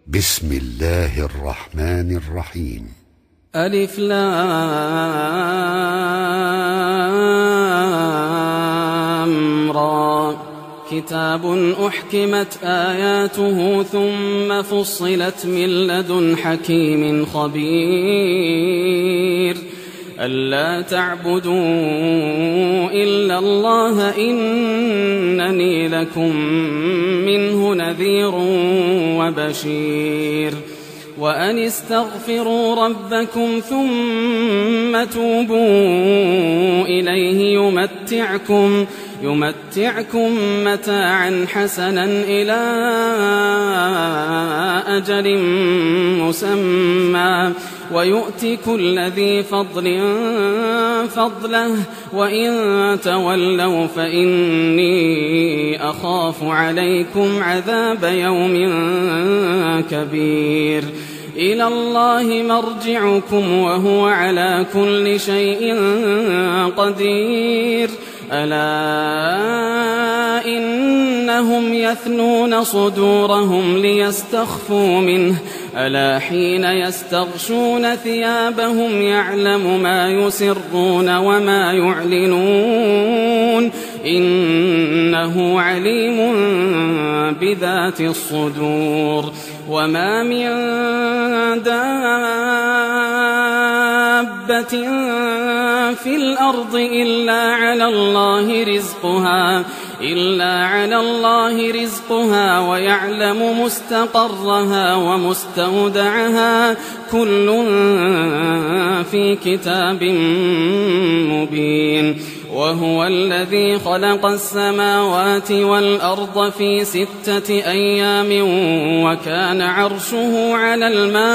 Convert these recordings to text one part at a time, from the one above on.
بسم الله الرحمن الرحيم. ألف لام را. كتاب أحكمت آياته ثم فصلت من لدن حكيم خبير ألا تعبدوا إلا الله إنني لكم منه نذير وبشير وأن استغفروا ربكم ثم توبوا إليه يمتعكم متاعا حسنا إلى أجل مسمى ويؤتي كل ذي فضل فضله وإن تولوا فإني أخاف عليكم عذاب يوم كبير إلى الله مرجعكم وهو على كل شيء قدير ألا إنهم يثنون صدورهم ليستخفوا منه ألا حين يستغشون ثيابهم يعلم ما يسرون وما يعلنون إنه عليم بذات الصدور وما من دابة في الأرض إلا على الله رزقها ويعلم مستقرها ومستودعها كل في كتاب مبين وهو الذي خلق السماوات والأرض في 6 أيام وكان عرشه على الماء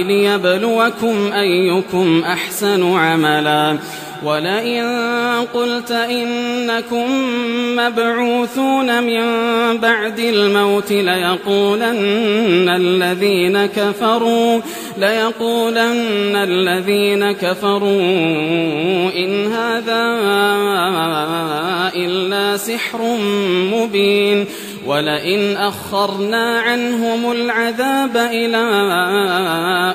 ليبلوكم أيكم أحسن عملا ولئن قلت إنكم مبعوثون من بعد الموت ليقولن الذين كفروا إن هذا إلا سحر مبين ولئن أخرنا عنهم العذاب إلى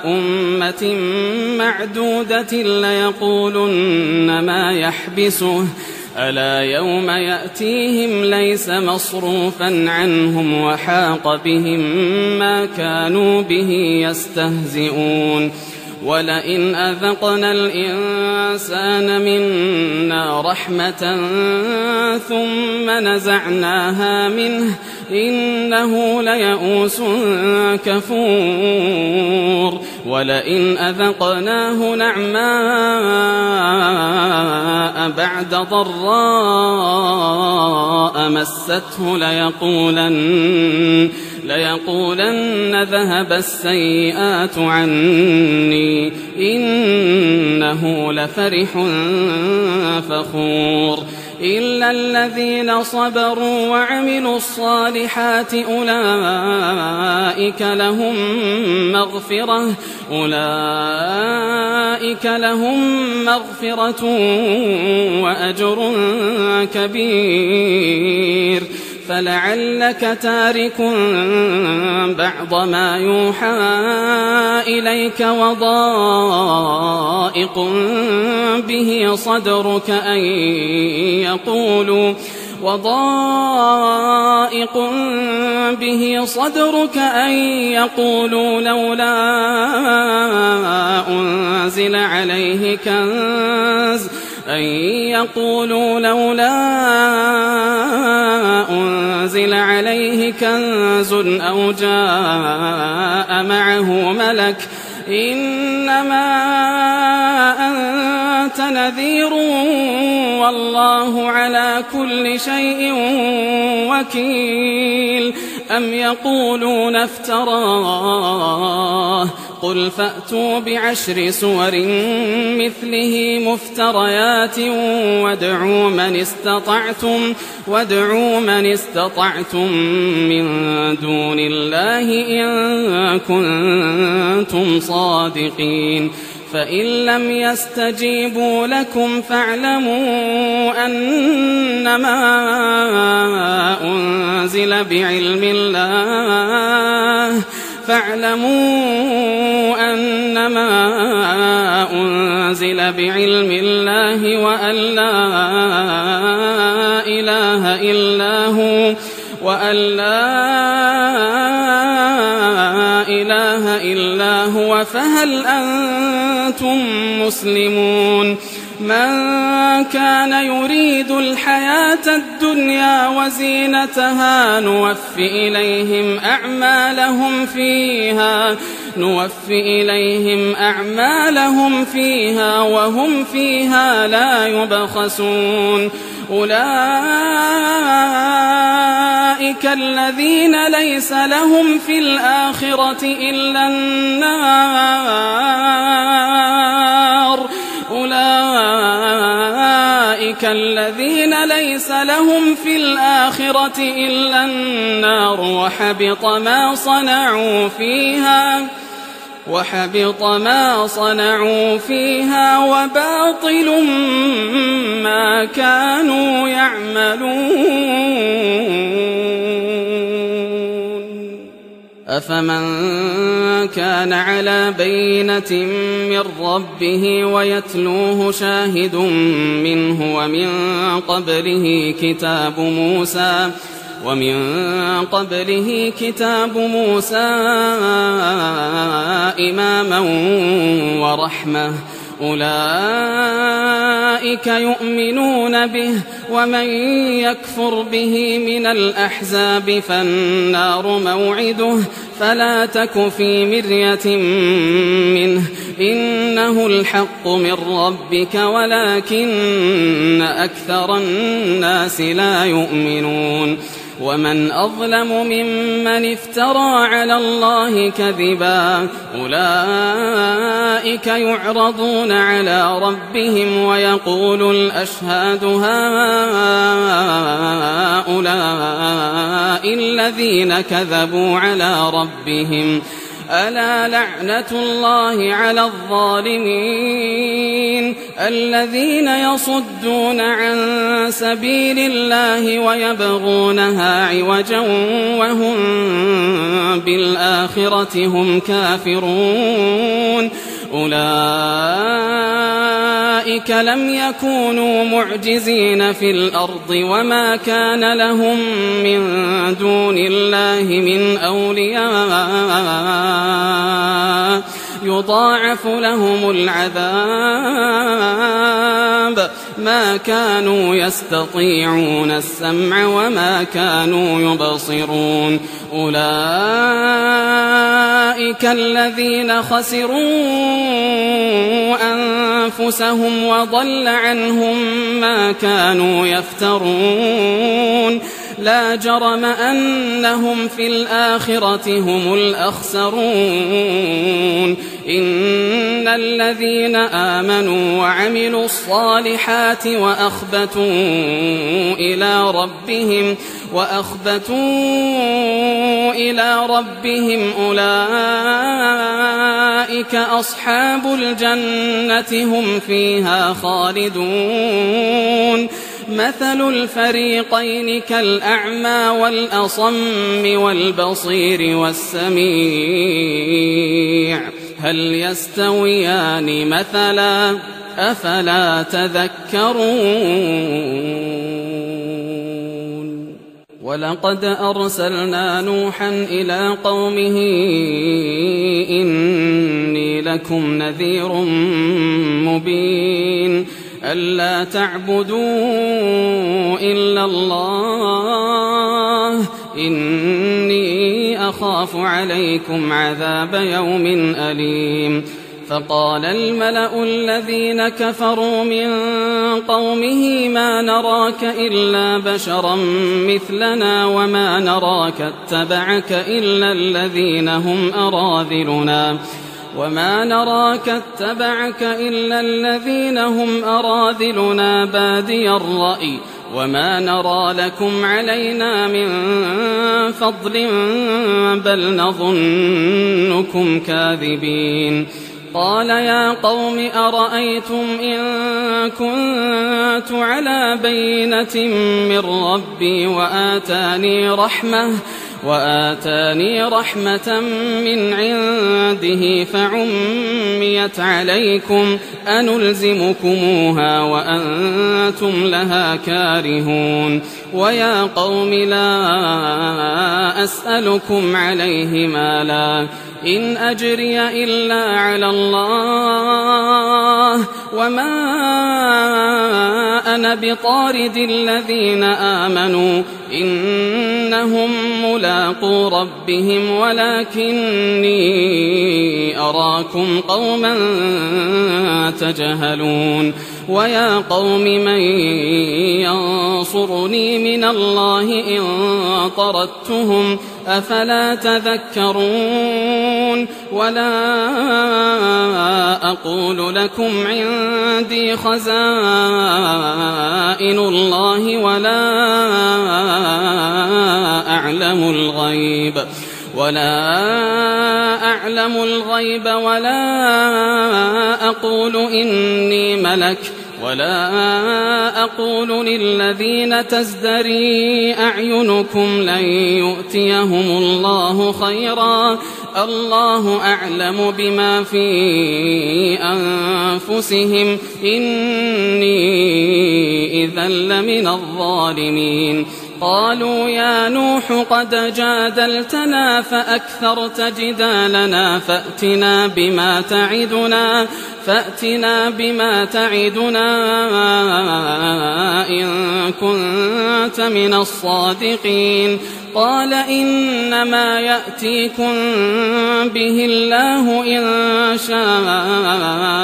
أمة معدودة ليقولن ما يحبسه ألا يوم يأتيهم ليس مصروفا عنهم وحاق بهم ما كانوا به يستهزئون ولئن أذقنا الإنسان منا رحمة ثم نزعناها منه إنه ليئوس كفور ولئن أذقناه نعماء بعد ضراء مسته ليقولن ذهب السيئات عني إنه لفرح فخور إلا الذين صبروا وعملوا الصالحات أولئك لهم مغفرة وأجر كبير فلعلك تارك بعض ما يوحى إليك وضائق به صدرك أن يقولوا لولا أنزل عليه كنز أو جاء معه ملك إنما أنت نذير والله على كل شيء وكيل أم يقولون افتراه قل فأتوا ب10 سور مثله مفتريات وادعوا من استطعتم من دون الله إن كنتم صادقين فإن لم يستجيبوا لكم فاعلموا أنما أنزل بعلم الله وأن لا إله إلا هو فهل أنتم مسلمون من كان يريد الحياة الدنيا وزينتها نوفي إليهم أعمالهم فيها وهم فيها لا يبخسون أولئك الذين ليس لهم في الآخرة إلا النار وحبط ما صنعوا فيها وباطل ما كانوا يعملون أفمن كان على بينة من ربه ويتلوه شاهد منه ومن قبله كتاب موسى إماما ورحمة أولئك يؤمنون به ومن يكفر به من الأحزاب فالنار موعده فلا تك في مرية منه إنه الحق من ربك ولكن أكثر الناس لا يؤمنون ومن أظلم ممن افترى على الله كذبا أولئك يعرضون على ربهم ويقول الأشهاد هؤلاء الذين كذبوا على ربهم ألا لعنة الله على الظالمين الذين يصدون عن سبيل الله ويبغونها عوجا وهم بالآخرة هم كافرون أولئك لم يكونوا معجزين في الأرض وما كان لهم من دون الله من أولياء يضاعف لهم العذاب ما كانوا يستطيعون السمع وما كانوا يبصرون أولئك الذين خسروا أنفسهم وضل عنهم ما كانوا يفترون لا جرم أنهم في الآخرة هم الأخسرون إن الذين آمنوا وعملوا الصالحات وأخبتوا إلى ربهم أولئك أصحاب الجنة هم فيها خالدون مثل الفريقين كالأعمى والأصم والبصير والسميع هل يستويان مثلا أفلا تذكرون ولقد أرسلنا نوحا إلى قومه إني لكم نذير مبين ألا تعبدوا إلا الله إني أخاف عليكم عذاب يوم أليم فقال الملأ الذين كفروا من قومه ما نراك إلا بشرا مثلنا وما نراك اتبعك إلا الذين هم أراذلنا بادي الرأي وما نرى لكم علينا من فضل بل نظنكم كاذبين قال يا قوم أرأيتم إن كنت على بينة من ربي وآتاني رحمة من عنده فعميت عليكم أنلزمكموها وأنتم لها كارهون ويا قوم لا أسألكم عليه مالا إن أجري إلا على الله وما أنا بطارد الذين آمنوا إنهم ملاقو ربهم ولكني أراكم قوما تجهلون ويا قوم من ينصرني من الله إن طردتهم أفلا تذكرون ولا أقول لكم عندي خزائن الله ولا أعلم الغيب ولا أقول إني ملك ولا أقول للذين تزدري أعينكم لن يؤتيهم الله خيرا الله أعلم بما في أنفسهم إني إذا لمن الظالمين قالوا يا نوح قد جادلتنا فأكثرت جدالنا فأتنا بما تعدنا إن كنت من الصادقين قال إنما يأتيكم به الله إن شاء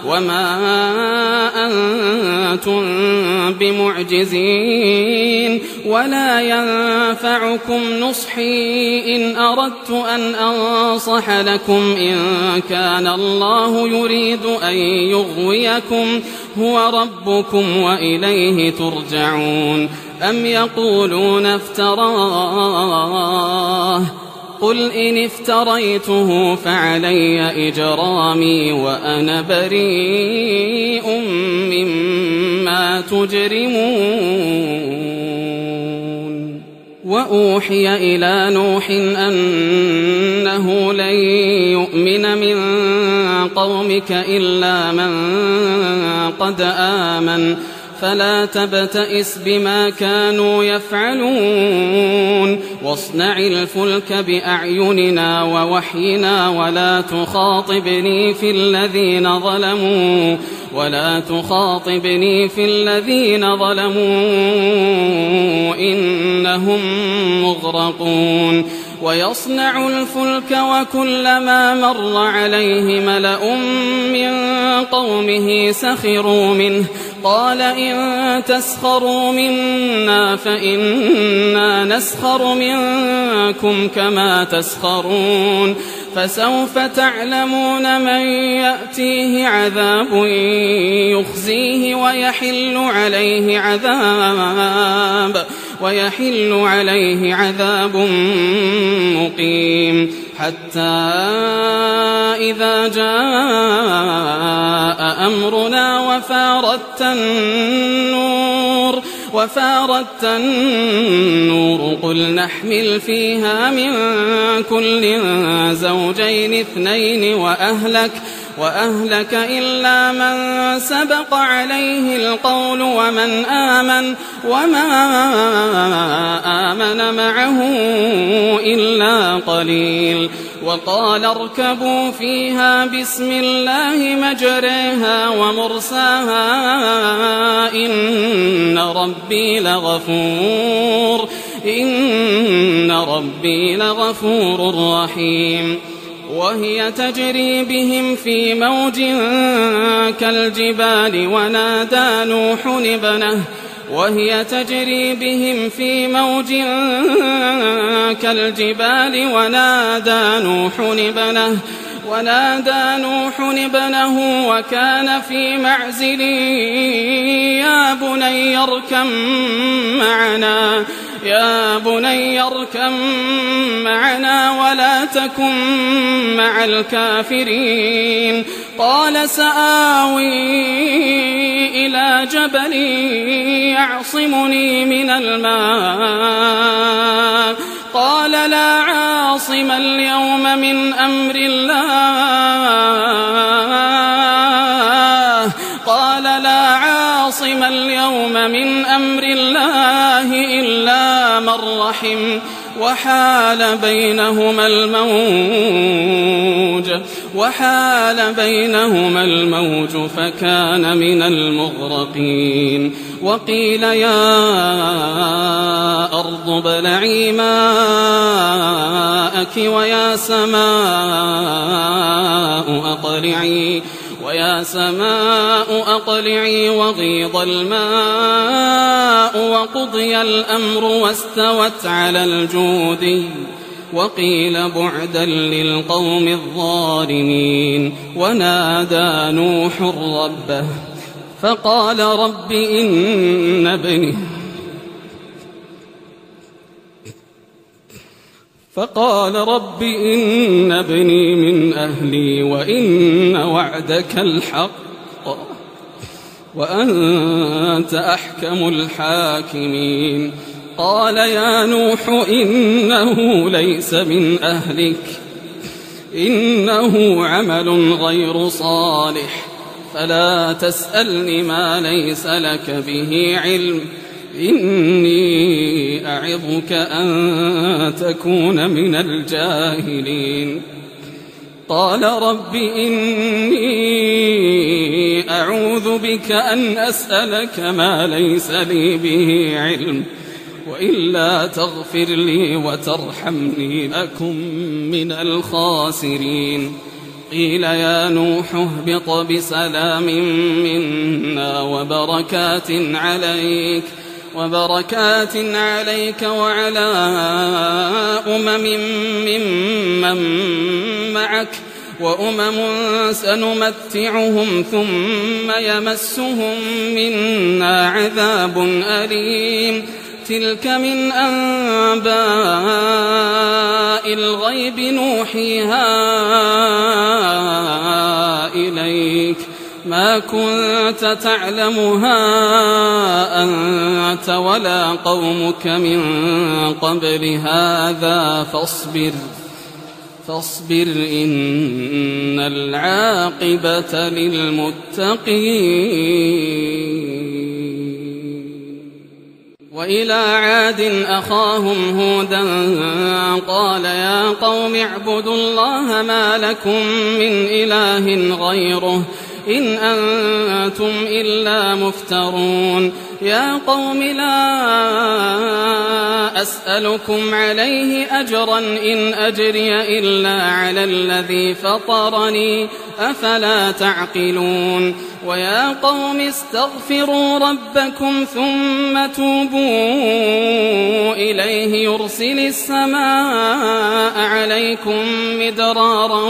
وما أنتم بمعجزين ولا ينفعكم نصحي إن أردت أن أنصح لكم إن كان الله يريد أن يغويكم هو ربكم وإليه ترجعون أم يقولون افتراه قل إن افتريته فعلي إجرامي وأنا بريء مما تجرمون وأوحي إلى نوح أنه لن يؤمن من قومك إلا من قد آمن فلا تبتئس بما كانوا يفعلون واصنع الفلك بأعيننا ووحينا ولا تخاطبني في الذين ظلموا إنهم مغرقون ويصنع الفلك وكلما مر عليه ملأ من قومه سخروا منه قال إن تسخروا منا فإنا نسخر منكم كما تسخرون فسوف تعلمون من يأتيه عذاب يخزيه ويحل عليه عذاب مقيم حتى إذا جاء أمرنا وفارت النور قل نحمل فيها من كل زوجين اثنين وأهلك إلا من سبق عليه القول ومن آمن وما آمن معه إلا قليل وقال اركبوا فيها بسم الله مجريها ومرساها إن ربي لغفور رحيم وهي تجري بهم في موج كالجبال ونادى نوح ابنه وكان في معزل يا بني اركب يا بني اركب معنا ولا تكن مع الكافرين. قال سآوي إلى جبل يعصمني من الماء. قال لا عاصم اليوم من أمر الله. قال لا عاصم اليوم من أمر الله إلا من رحم. وحال بينهما الموج فكان من المغرقين. وقيل يا أرض ابلعي ماءك ويا سماء أقلعي وغيض الماء وقضي الأمر واستوت على الجودي. وقيل بعدا للقوم الظالمين. ونادى نوح ربه فقال رب إن ابني من أهلي وإن وعدك الحق وأنت أحكم الحاكمين. قال يا نوح إنه ليس من أهلك إنه عمل غير صالح فلا تسألني ما ليس لك به علم إني أعظك أن تكون من الجاهلين. قال رب إني أعوذ بك أن أسألك ما ليس لي به علم وإلا تغفر لي وترحمني أكن من الخاسرين. قيل يا نوح اهبط بسلام منا وبركات عليك وعلى ممن معك وأمم سنمتعهم ثم يمسهم منا عذاب أليم. تلك من أنباء الغيب نوحيها إليك ما كنت تعلمها أنت ولا قومك من قبل هذا فاصبر إن العاقبة للمتقين. وإلى عاد أخاهم هودا قال يا قوم اعبدوا الله ما لكم من إله غيره إن أنتم إلا مفترون. يا قوم لا أسألكم عليه أجرا إن أجري إلا على الذي فطرني أفلا تعقلون. ويا قوم استغفروا ربكم ثم توبوا إليه يرسل السماء عليكم مدرارا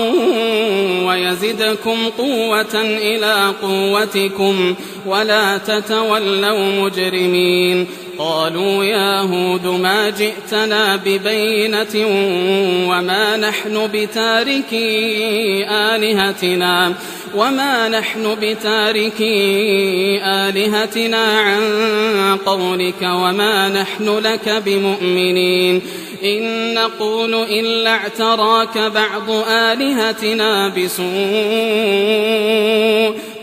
ويزدكم قوة إلى قوتكم ولا تتولوا مجرمين. قالوا يا هود ما جئتنا ببينة وما نحن بتاركي آلهتنا عن قولك وما نحن لك بمؤمنين. إن نقول إلا اعتراك بعض آلهتنا بسوء.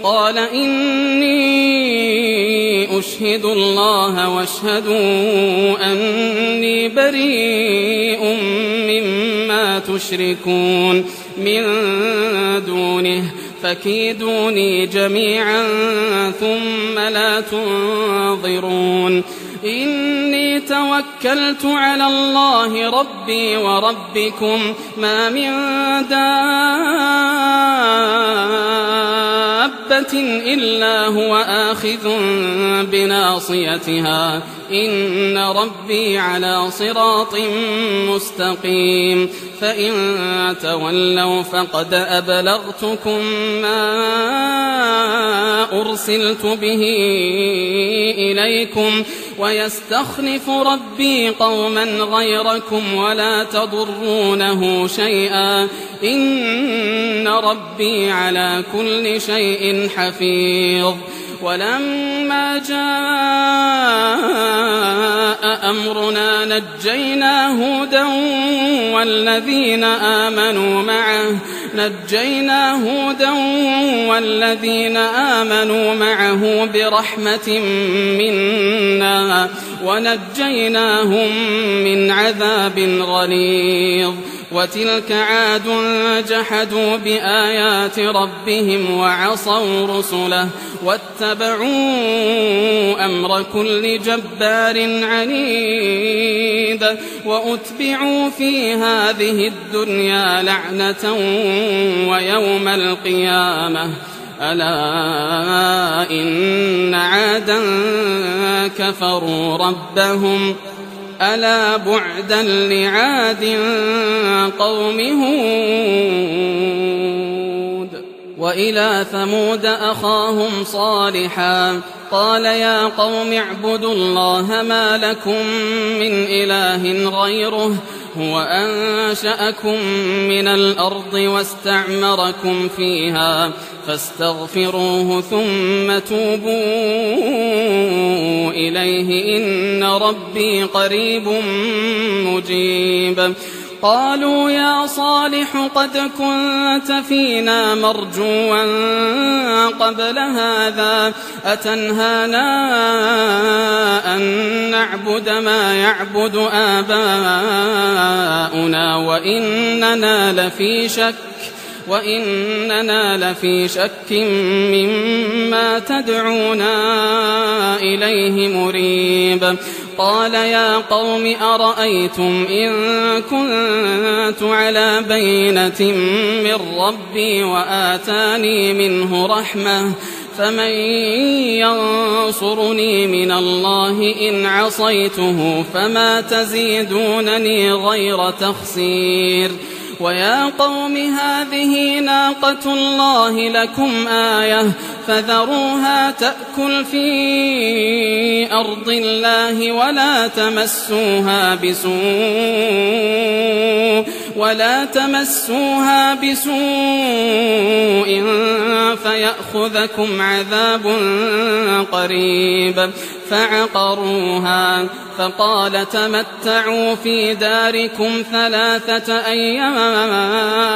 قال إني أشهد الله واشهدوا أني بريء مما تشركون من دونه فكيدوني جميعا ثم لا تنظرون. إني توكلت على الله ربي وربكم ما من دابة إلا هو آخذ بناصيتها إن ربي على صراط مستقيم فإن تولوا فقد أبلغتكم ما أرسلت به إليكم ويستخلف ربي قوما غيركم ولا تضرونه شيئا إن ربي على كل شيء حفيظ. ولما جاء أمرنا نجينا هودا والذين آمنوا معه برحمة منا ونجيناهم من عذاب غليظ. وتلك عاد جحدوا بآيات ربهم وعصوا رسله واتبعوا أمر كل جبار عنيد وأتبعوا في هذه الدنيا لعنة ويوم القيامة ألا إن عادا كفروا ربهم ألا بعدا لعاد قوم هود. وإلى ثمود أخاهم صالحا قال يا قوم اعبدوا الله ما لكم من إله غيره هو أنشأكم من الأرض واستعمركم فيها فاستغفروه ثم توبوا إليه إن ربي قريب مجيب. قالوا يا صالح قد كنت فينا مرجوا قبل هذا أتنهانا أن نعبد ما يعبد آباؤنا وإننا لفي شك مما تدعونا إليه مريب. قال يا قوم أرأيتم إن كنت على بينة من ربي وآتاني منه رحمة فمن ينصرني من الله إن عصيته فما تزيدونني غير تخسير. ويا قوم هذه ناقة الله لكم آية فذروها تأكل في أرض الله ولا تمسوها بسوء فيأخذكم عذاب قريب. فعقروها فقال تمتعوا في داركم 3 أيام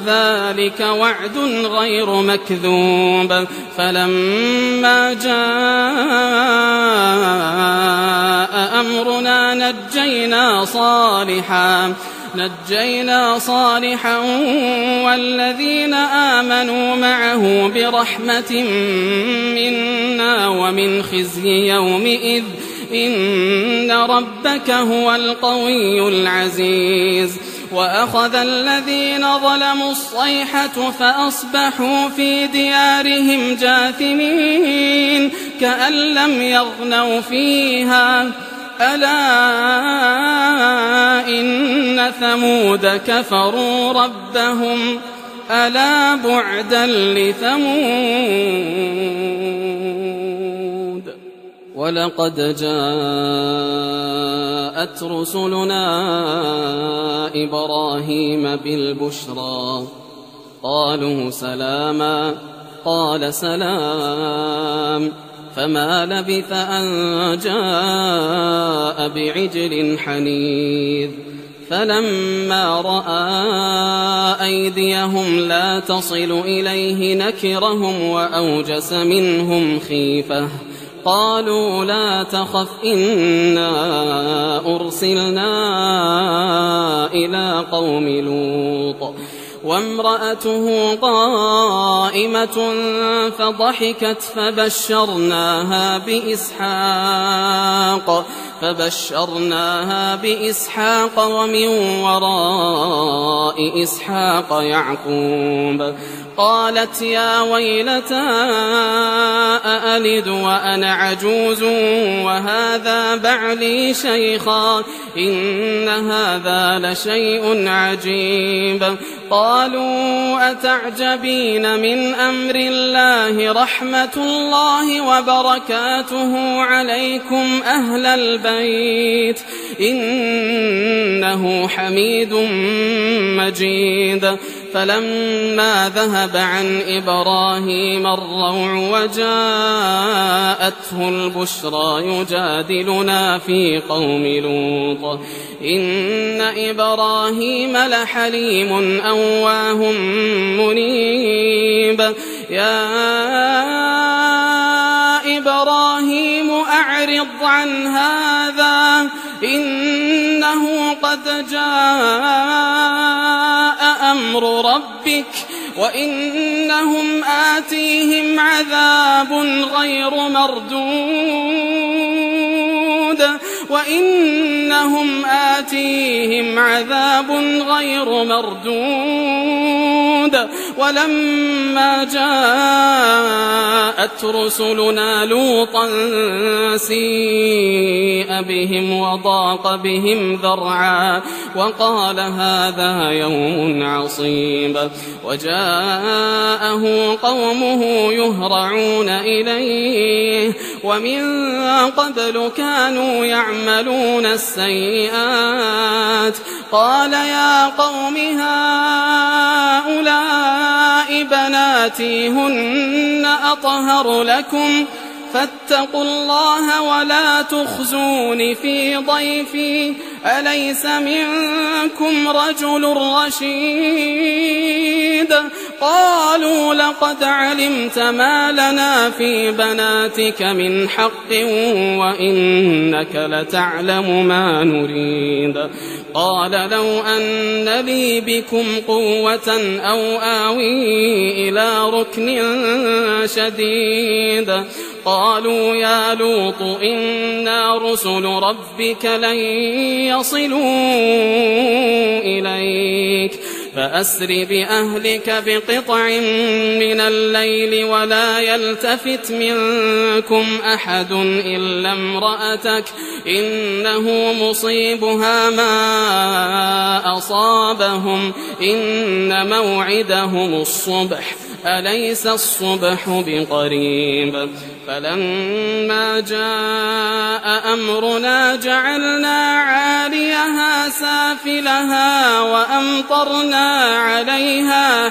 ذلك وعد غير مكذوب. فلما جاء أمرنا نجينا صالحا والذين آمنوا معه برحمة منا ومن خزي يومئذ إن ربك هو القوي العزيز. وأخذ الذين ظلموا الصيحة فأصبحوا في ديارهم جاثمين كأن لم يغنوا فيها ألا إن ثمود كفروا ربهم ألا بعدا لثمود. ولقد جاءت رسلنا إبراهيم بالبشرى قالوا سلاما قال سلام فما لبث أن جاء بعجل حنيذ. فلما رأى أيديهم لا تصل إليه نكرهم وأوجس منهم خيفة قالوا لا تخف إنا أرسلنا إلى قوم لوط وامرأته قائمة فضحكت فبشرناها بإسحاق ومن وراء إسحاق يعقوب. قالت يا ويلتى أألد وأنا عجوز وهذا بعلي شيخا إن هذا لشيء عجيب قالوا أتعجبين من أمر الله رحمة الله وبركاته عليكم أهل البيت إنه حميد مجيد فلما ذهب عن إبراهيم الروع وجاءته البشرى يجادلنا في قوم لوط إن إبراهيم لحليم أواه منيب يا إبراهيم أعرض عن هذا إنه قد جاء أمر ربك وإنهم آتيهم عذاب غير مردود ولما جاءت رسلنا لوطا سيء بهم وضاق بهم ذرعا وقال هذا يوم عصيب وجاءه قومه يهرعون إليه ومن قبل كانوا يعملون السيئات قال يا قوم هؤلاء بناتي هن أطهر لكم فاتقوا الله ولا تخزون في ضيفي أليس منكم رجل رشيد قالوا لقد علمت ما لنا في بناتك من حق وإنك لتعلم ما نريد قال لو أن لي بكم قوة أو آوي إلى ركن شديد قالوا يا لوط إنا رسل ربك لن يصلوا إليك فأسر بأهلك بقطع من الليل ولا يلتفت منكم أحد إلا امرأتك إنه مصيبها ما أصابهم إن موعدهم الصبح أليس الصبح بقريب فلما جاء أمرنا جعلنا عاليها سافلها وأمطرنا عليها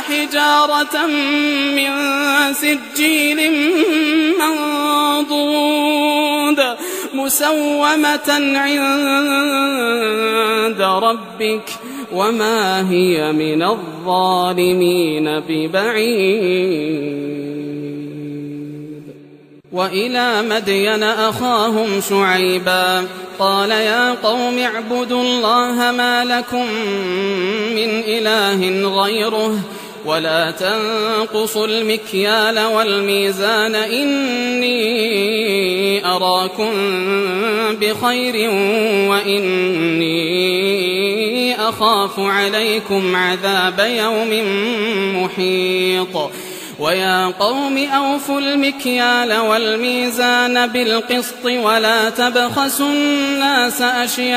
حجارة من سجيل منضود مسومة عند ربك وما هي من الظالمين ببعيد وإلى مدين أخاهم شعيبا قال يا قوم اعبدوا الله ما لكم من إله غيره ولا تنقصوا المكيال والميزان إني أراكم بخير وإني أخاف عليكم عذاب يوم محيط ويا قوم أوفوا المكيال والميزان بالقسط ولا تبخسوا الناس أشياءهم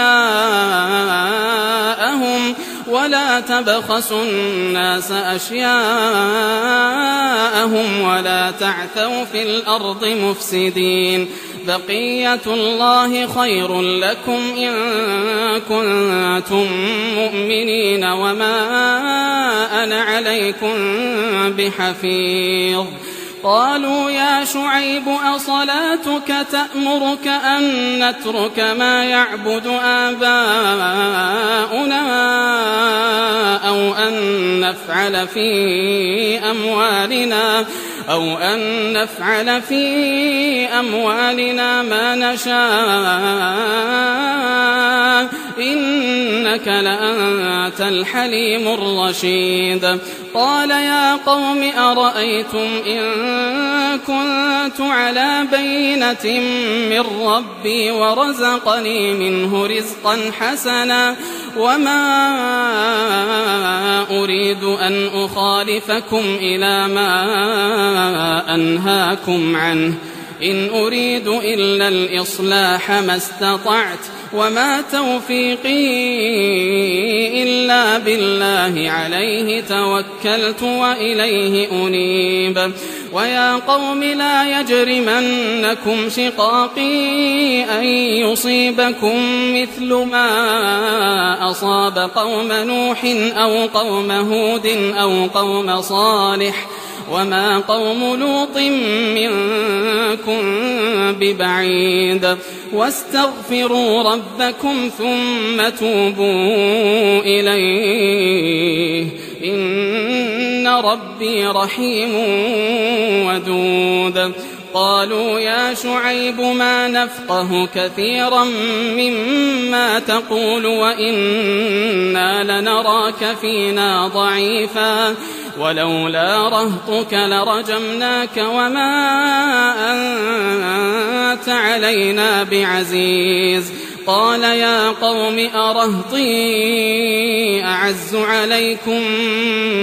ولا تعثوا في الأرض مفسدين بقية الله خير لكم إن كنتم مؤمنين وما أنا عليكم بحفيظ قالوا يا شعيب أصلاتك تأمرك أن نترك ما يعبد آباؤنا أو أن نفعل في أو أن نفعل في أموالنا ما نشاء إنك لأنت الحليم الرشيد. قال يا قوم أرأيتم إن كنت على بينة من ربي ورزقني منه رزقا حسنا وما أريد أن أخالفكم إلى ما أنهاكم عنه إن أريد إلا الإصلاح ما استطعت وما توفيقي إلا بالله عليه توكلت وإليه أنيب. ويا قوم لا يجرمنكم شقاقي أن يصيبكم مثل ما أصاب قوم نوح أو قوم هود أو قوم صالح وما قوم لوط منكم ببعيد. واستغفروا ربكم ثم توبوا إليه إن ربي رحيم ودود. قالوا يا شعيب ما نفقه كثيرا مما تقول وإنا لنراك فينا ضعيفا ولولا رهطك لرجمناك وما أنت علينا بعزيز. قال يا قوم أرهطي أعز عليكم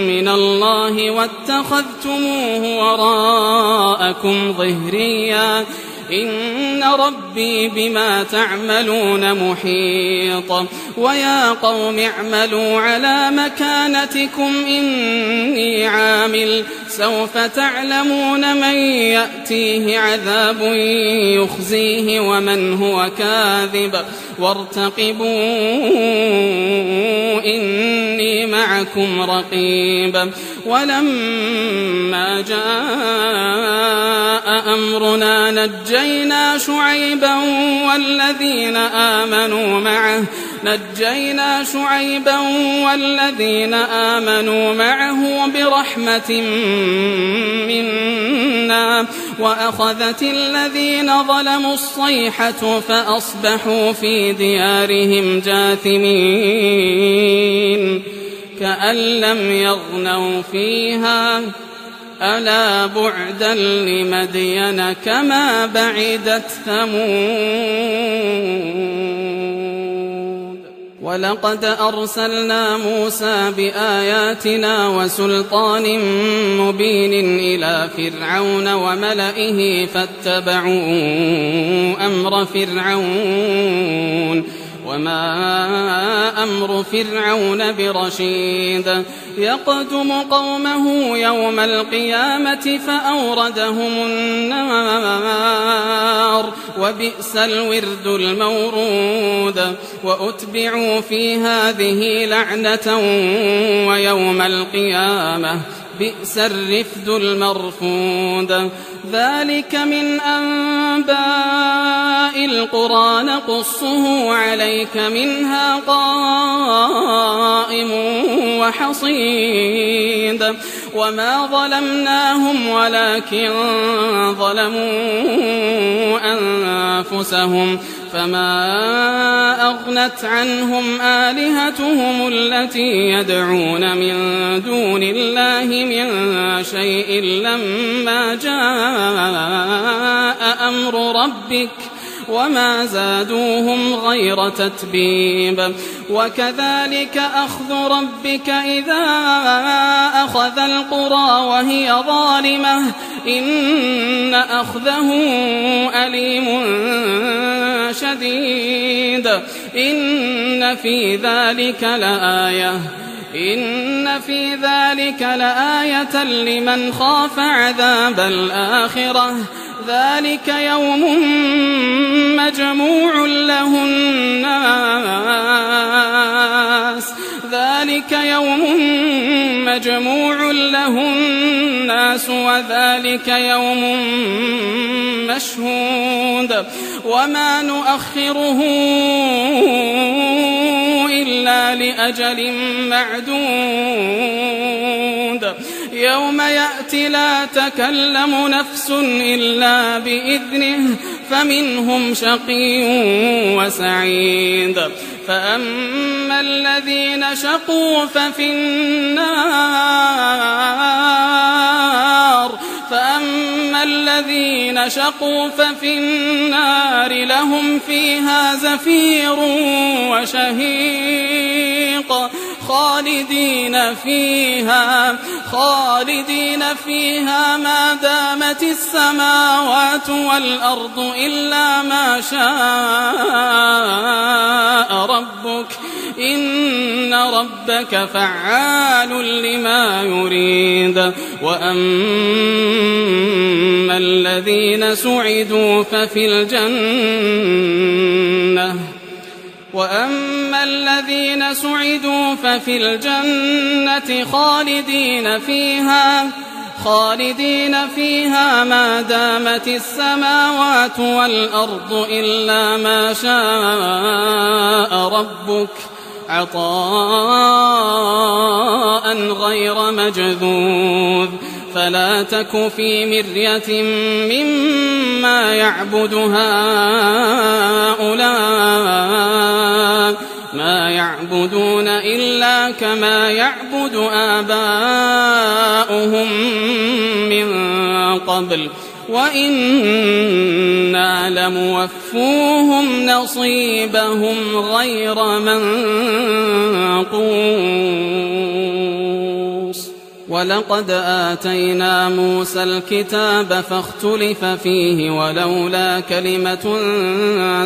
من الله واتخذتموه وراءكم ظهريا إن ربي بما تعملون محيط. ويا قوم اعملوا على مكانتكم إني عامل سوف تعلمون من يأتيه عذاب يخزيه ومن هو كاذب وارتقبوا إني معكم رقيب. ولما جاء أمرنا نجينا شعيبا والذين آمنوا معه برحمة منا وأخذت الذين ظلموا الصيحة فأصبحوا في ديارهم جاثمين كأن لم يغنوا فيها ألا بعدا لمدين كما بعدت ثمود. ولقد أرسلنا موسى بآياتنا وسلطان مبين إلى فرعون وملئه فاتبعوا أمر فرعون وما أمر فرعون برشيد. يقدم قومه يوم القيامة فأوردهم النار وبئس الورد المورود. وأتبعوا في هذه لعنة ويوم القيامة بئس الرفد المرفود. ذلك من أنباء القرى نقصه عليك منها قائم وحصيد. وما ظلمناهم ولكن ظلموا أنفسهم فما أغنت عنهم آلهتهم التي يدعون من دون الله من شيء لما جاء أمر ربك وما زادوهم غير تتبيب. وكذلك أخذ ربك إذا أخذ القرى وهي ظالمة إن أخذه أليم شديد. إن في ذلك لآية لمن خاف عذاب الآخرة. ذلك يوم مجموع له الناس وذلك يوم مشهود. وما نؤخره إلا لأجل معدود. يوم يأتي لا تكلم نفس إلا بإذنه فمنهم شقي وسعيد فأما الذين شقوا ففي النار لهم فيها زفير وشهيق خالدين فيها ما دامت السماوات والأرض إلا ما شاء ربك إن ربك فعال لما يريد وأما الذين سعدوا ففي الجنة خالدين فيها ما دامت السماوات والأرض إلا ما شاء ربك عطاء غير مجذوذ فلا تك في مرية مما يعبد هؤلاء ما يعبدون إلا كما يعبد آباؤهم من قبل وإنا لموفوهم نصيبهم غير منقوص ولقد آتينا موسى الكتاب فاختلف فيه ولولا كلمة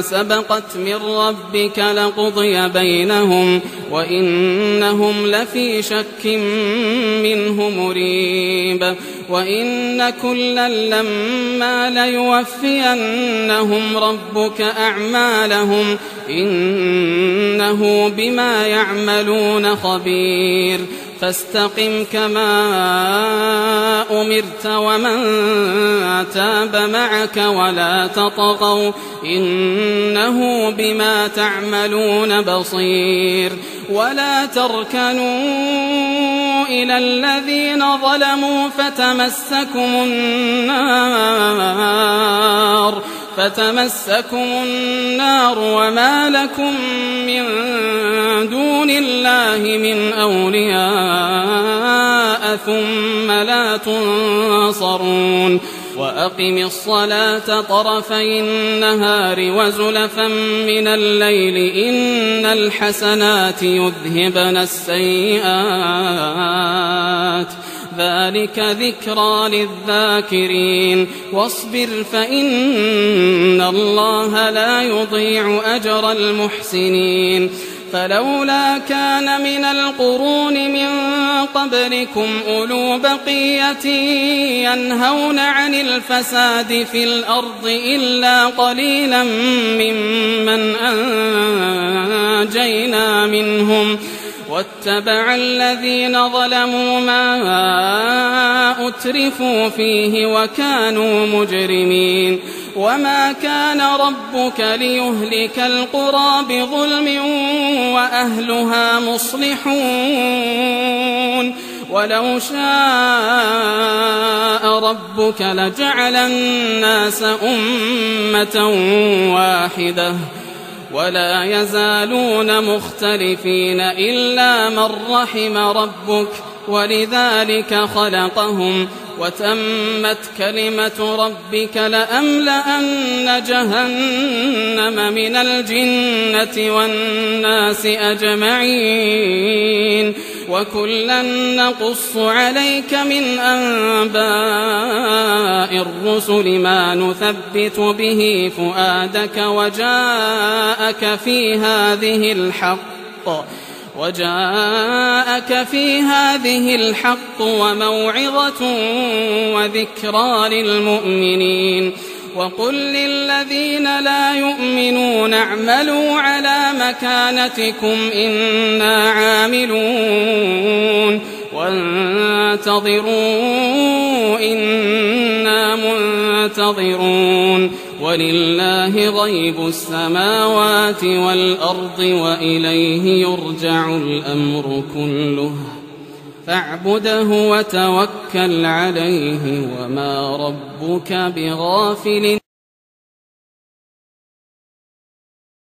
سبقت من ربك لقضي بينهم وإنهم لفي شك منه مريب وإن كلا لما ليوفينهم ربك أعمالهم إنه بما يعملون خبير فاستقم كما أمرت ومن تاب معك ولا تطغوا إنه بما تعملون بصير ولا تركنوا إلى الذين ظلموا فتمسكم النار وما لكم من دون الله من أولياء ثم لا تنصرون وأقم الصلاة طرفي النهار وزلفا من الليل إن الحسنات يذهبن السيئات ذلك ذكرى للذاكرين واصبر فإن الله لا يضيع أجر المحسنين فلولا كان من القرون من قبلكم أولو بقية ينهون عن الفساد في الأرض إلا قليلا ممن أنجينا منهم واتبع الذين ظلموا ما أترفوا فيه وكانوا مجرمين وما كان ربك ليهلك القرى بظلم وأهلها مصلحون ولو شاء ربك لجعل الناس أمة واحدة ولا يزالون مختلفين إلا من رحم ربك ولذلك خلقهم وتمت كلمة ربك لأملأن جهنم من الجنة والناس أجمعين وكلا نقص عليك من أنباء الرسل ما نثبت به فؤادك وجاءك في هذه الحق وموعظة وذكرى للمؤمنين وقل للذين لا يؤمنون اعملوا على مكانتكم إنا عاملون وانتظروا إنا منتظرون ولله غيب السماوات والأرض وإليه يرجع الأمر كله فاعبده وتوكل عليه وما ربك بغافل